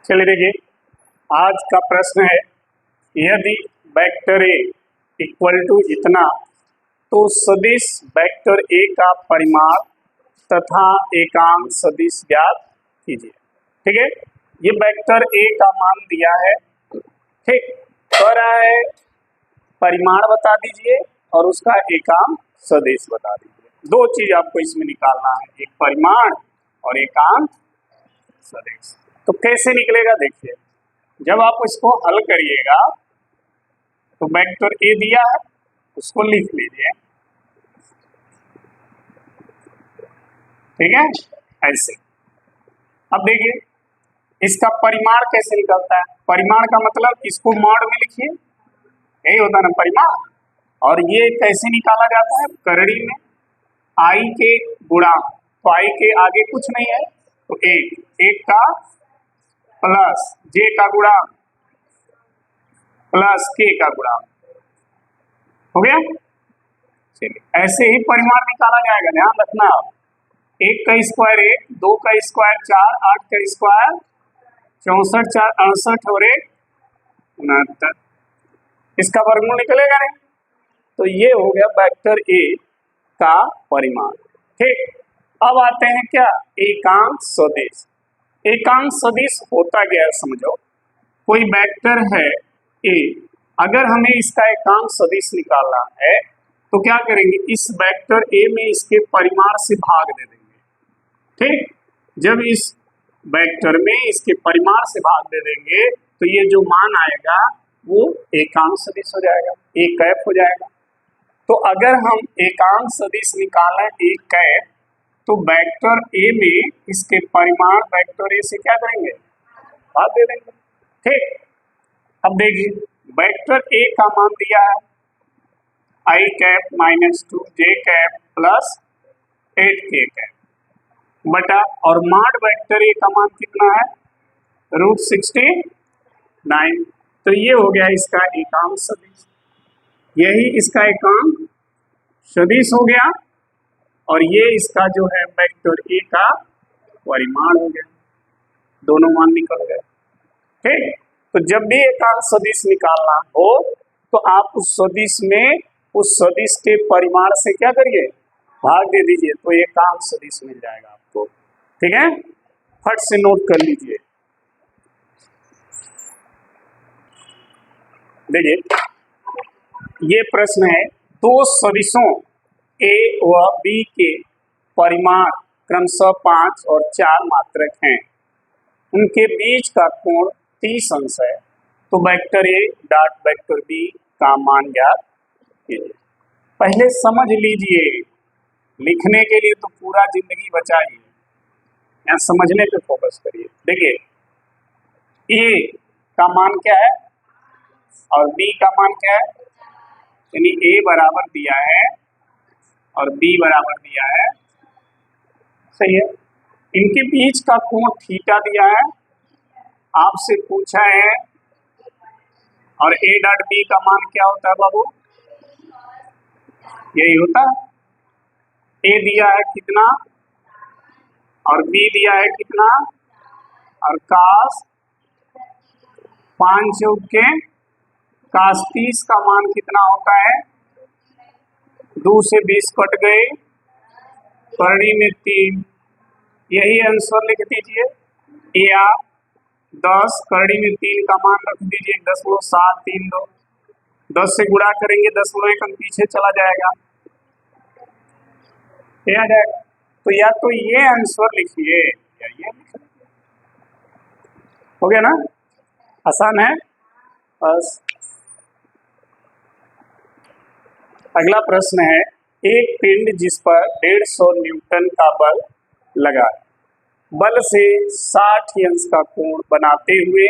चलिए देखिए, आज का प्रश्न है यदि वेक्टर ए इक्वल टू इतना तो सदिश वेक्टर ए का परिमाण तथा एकांक सदिश ज्ञात कीजिए। ठीक है, ये वेक्टर ए का मान दिया है, ठीक कह रहा है परिमाण बता दीजिए और उसका एकांक सदिश बता दीजिए। दो चीज आपको इसमें निकालना है, एक परिमाण और एकांक सदिश। तो कैसे निकलेगा देखिए, जब आप इसको हल करिएगा तो वेक्टर ए दिया है उसको लिख लीजिए, ठीक है ऐसे। अब देखिए इसका परिमाण कैसे निकलता है। परिमाण का मतलब इसको मॉड में लिखिए, यही होता है ना परिमाण। और ये कैसे निकाला जाता है, करड़ी में आई के गुणांक, तो आई के आगे कुछ नहीं है तो एक का प्लस जे का गुणांक प्लस के का गुणांक हो गया। चलिए ऐसे ही परिमाण निकाला जाएगा, ध्यान रखना आप। 1 का स्क्वायर 1, 2 का स्क्वायर 4, 8 का स्क्वायर 64, 4 68 और 1 69, इसका वर्गमूल निकलेगा नहीं। तो ये हो गया वेक्टर ए का परिमाण। ठीक, अब आते हैं क्या, एकांक सदिश। एकांक सदिश होता क्या है समझो, कोई वेक्टर है ए, अगर हमें इसका एकांक सदिश निकालना है तो क्या करेंगे, इस वेक्टर ए में इसके परिमाण से भाग दे देंगे। ठीक, जब इस वेक्टर में इसके परिमाण से भाग दे देंगे तो ये जो मान आएगा वो एकांक सदिश हो जाएगा, ए कैप हो जाएगा। तो अगर हम एकांक सदिश निकालें ए कैप तो वेक्टर ए में इसके परिमाण वेक्टर ए से क्या करेंगे, भाग दे देंगे। ठीक, अब देखिए वेक्टर ए का मान दिया है आई कैप -2 जे कैप प्लस 8 के कैप बटा, और मॉड वेक्टर ए का मान कितना है, √69। तो ये हो गया इसका एकांक सदिश, यही इसका एकांक सदिश हो गया और ये इसका जो है वेक्टर ए का परिमाण हो गया, दोनों मान निकल गए। ठीक, तो जब भी एकांक सदिश निकालना हो तो आप उस सदिश में उस सदिश के परिमाण से क्या करिए, भाग दे दीजिए, तो एकांक सदिश मिल जाएगा आपको। ठीक है, फट से नोट कर लीजिए। देखिए ये प्रश्न है, दो सदिशों ए व बी के परिमाण क्रमशः 5 और 4 मात्रक हैं, उनके बीच का कोण 30 अंश है, तो vector A dot vector B का मान ज्ञात कीजिए। पहले समझ लीजिए, लिखने के लिए तो पूरा जिंदगी बचाइए, यहाँ समझने पे फोकस करिए। देखिए ए का मान क्या है और बी का मान क्या है, यानी ए बराबर दिया है और बी बराबर दिया है, सही है। इनके बीच का कोण थीटा दिया है, आपसे पूछा है, और ए डॉट बी का मान क्या होता है बाबू, यही होता है। ए दिया है कितना और बी दिया है कितना, और कास 5 चौके कास 30 का मान कितना होता है, 2 से 20 कट गए, करड़ी में 3, यही आंसर लिख दीजिए। या 10 करड़ी में 3 का मान रख दीजिए 10.732, 10 से गुणा करेंगे 10.1 पीछे चला जाएगा, आ जाएगा। तो या तो ये आंसर लिखिए या ये लिखिए, हो गया ना, आसान है बस। अगला प्रश्न है, एक पिंड जिस पर 150 न्यूटन का बल लगा, बल से 60 अंश का कोण बनाते हुए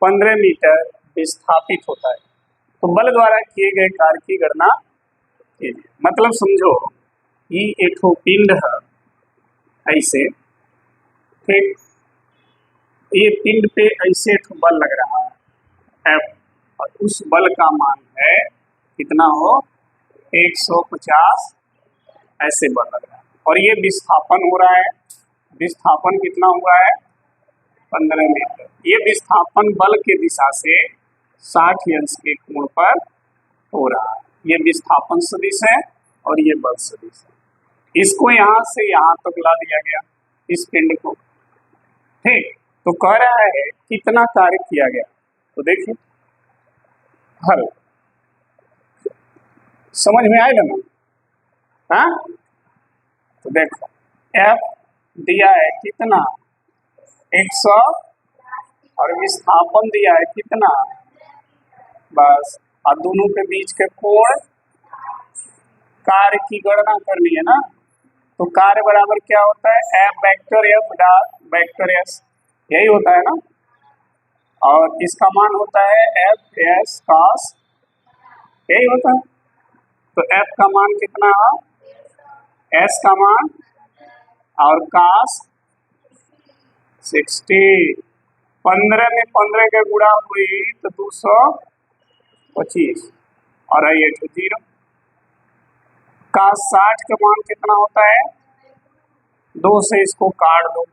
15 मीटर विस्थापित होता है, तो बल द्वारा किए गए कार्य की गणना कीजिए। मतलब समझो ये एक पिंड है ऐसे, ठीक, ये पिंड पे ऐसे बल लग रहा है F, और उस बल का मान है कितना हो, 150 ऐसे बल लग रहा है, और ये विस्थापन हो रहा है, विस्थापन कितना हुआ है 15 मीटर। ये विस्थापन बल के दिशा से 60 अंश के कोण पर हो रहा है। ये विस्थापन सदिश है और ये बल सदिश है। इसको यहां से यहां तक ला दिया गया इस पिंड को, ठीक। तो कह रहा है कितना कार्य किया गया, तो देखिए हल समझ में आएगा ना। हाँ, तो देखो F दिया है कितना 100 और विस्थापन दिया है कितना, बस। और दोनों के बीच के कोण, कार्य की गणना करनी है ना। तो कार्य बराबर क्या होता है, F vector F dot vector S, यही होता है ना। और इसका मान होता है F S cos, यही होता है। तो F का मान कितना है, S का मान और cos 60। 15 में 15 का गुणा हुई तो 225 और ये 0। cos 60 का मान कितना होता है, 2 से इसको काट दो,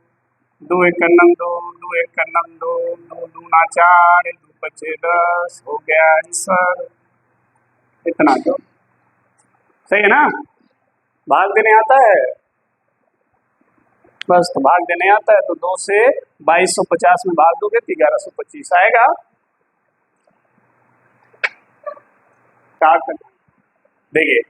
2 एक नम 2, 2 एक नम 2, 2 दूना 4, 2 बचे 10, हो गया आंसर। इतना तो सही है ना। भाग देने आता है, बस। तो भाग देने आता है तो 2 से 2250 में भाग दोगे तो 1125 आएगा। क्या करना, देखिए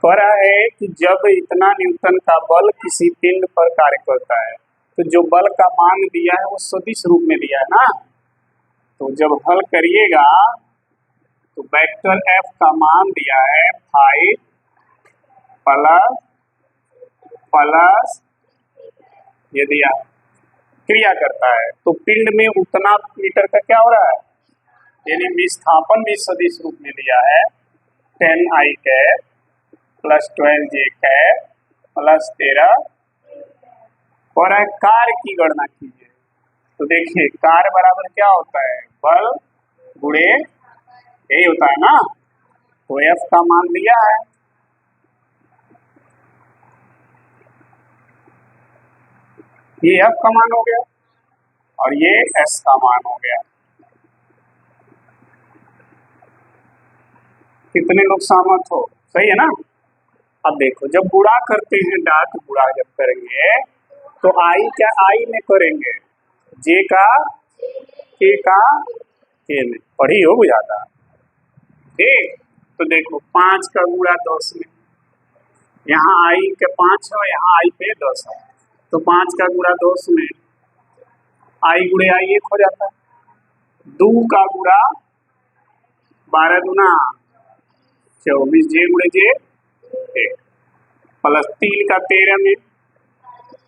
कह रहा है कि जब इतना न्यूटन का बल किसी पिंड पर कार्य करता है तो जो बल का मान दिया है वो सदिश रूप में दिया है ना। तो जब हल करिएगा तो वेक्टर F का मान दिया है 5 प्लस ये दिया, क्रिया करता है तो पिंड में उतना मीटर का क्या हो रहा है, यानी विस्थापन भी सदिश रूप में दिया है 10I cap plus 12J cap plus 13 और कार्य की गणना कीजिए। तो देखिए कार्य बराबर क्या होता है, बल गुणे, यही होता है ना। तो F का मान दिया है, ये F का मान हो गया और ये S का मान हो गया। कितने लोग सहमत हो, सही है ना। अब देखो जब गुणा करते हैं, डाट गुणा जब करेंगे तो आई क्या आई में करेंगे, जे का के में, पढ़ी हो बुझाता, ठीक। तो देखो 5 का गुणा 10 में, यहाँ आई के 5 है, यहाँ आई पे 10 है, तो 5 का गुणा 10 में आई गुणे आई 1 हो जाता है। 2 का गुणा 12 दूना 24 जे गुणे जे 1 प्लस 3 का 13 में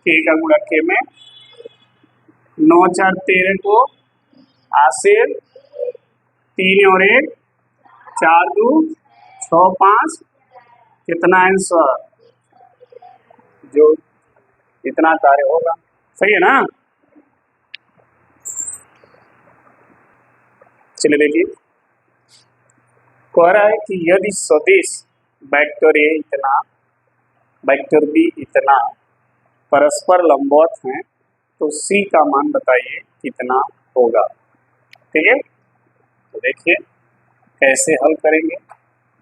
के का गुणा के में 9 4 13 को आसिर 3 और 1 4 2 6 5, कितना आंसर, जो इतना कार्य होगा, सही है ना। चलिए देखिए कह रहा है कि यदि सदिश वेक्टर ए इतना वेक्टर बी इतना परस्पर लंबवत हैं तो सी का मान बताइए कितना होगा, ठीक है। तो देखिए कैसे हल करेंगे।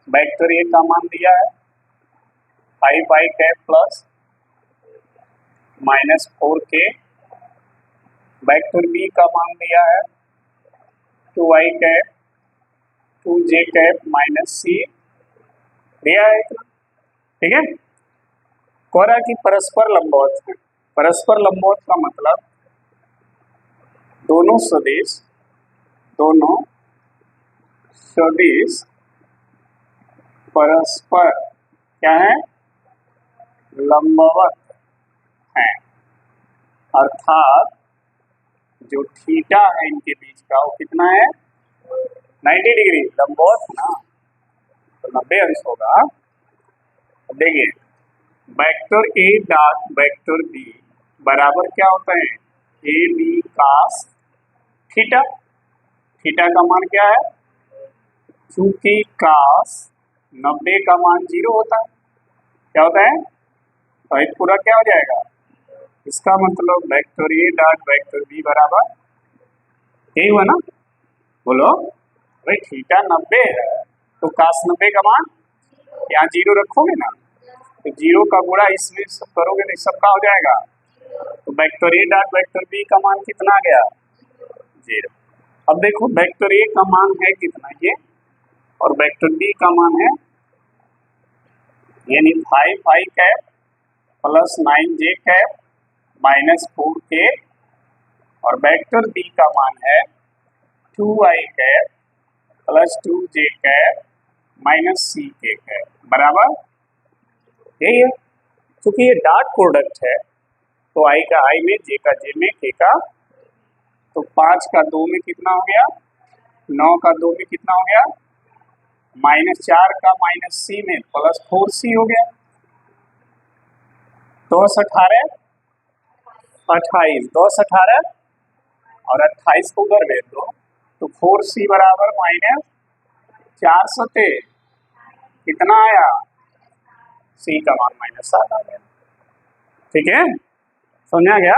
वेक्टर ए का मान दिया है 5I cap plus -4K, vector B का मान दिया है 2I cap 2J cap -C दिया है, ठीक है। कह रहा है कि परस्पर लंबवत है। परस्पर लंबवत का मतलब दोनों सदिश परस्पर क्या है, लंबवत है, अर्थात जो थीटा है इनके बीच का वो कितना है 90 डिग्री, लंबवत है ना, तो 90 अंश होगा। देखिए vector A dot vector B बराबर क्या होता है, A B cos theta. Theta का मान क्या है, चूंकि cos 90 का मान 0 होता है, क्या होता है, तो एक पूरा क्या हो जाएगा इसका मतलब vector A dot vector B बराबर यही हुआ ना, बोलो भाई थीटा 90 है तो cos 90 का मान यहाँ 0 रखोगे ना, तो 0 का गुणा इसमें सब करोगे तो सबका हो जाएगा, तो vector A dot vector B का मान कितना आ गया 0। अब देखो वेक्टर ए का मान है कितना ये, और वेक्टर बी का मान है यानी 5i cap plus 9j cap minus 4k, और वेक्टर बी का मान है 2i cap plus 2j cap minus ck cap बराबर यही है। क्योंकि ये डॉट प्रोडक्ट है तो i का i में, j का j में, k का, तो 5 का 2 में कितना हो गया, 9 का 2 में कितना हो गया, -4 का माइनस c में प्लस 4c हो गया, 2 18 28, 2 18 और 28 को उधर भेज दो तो 4c बराबर -413 कितना आया, c का मान -7 आ गया। ठीक है, समझ आ गया।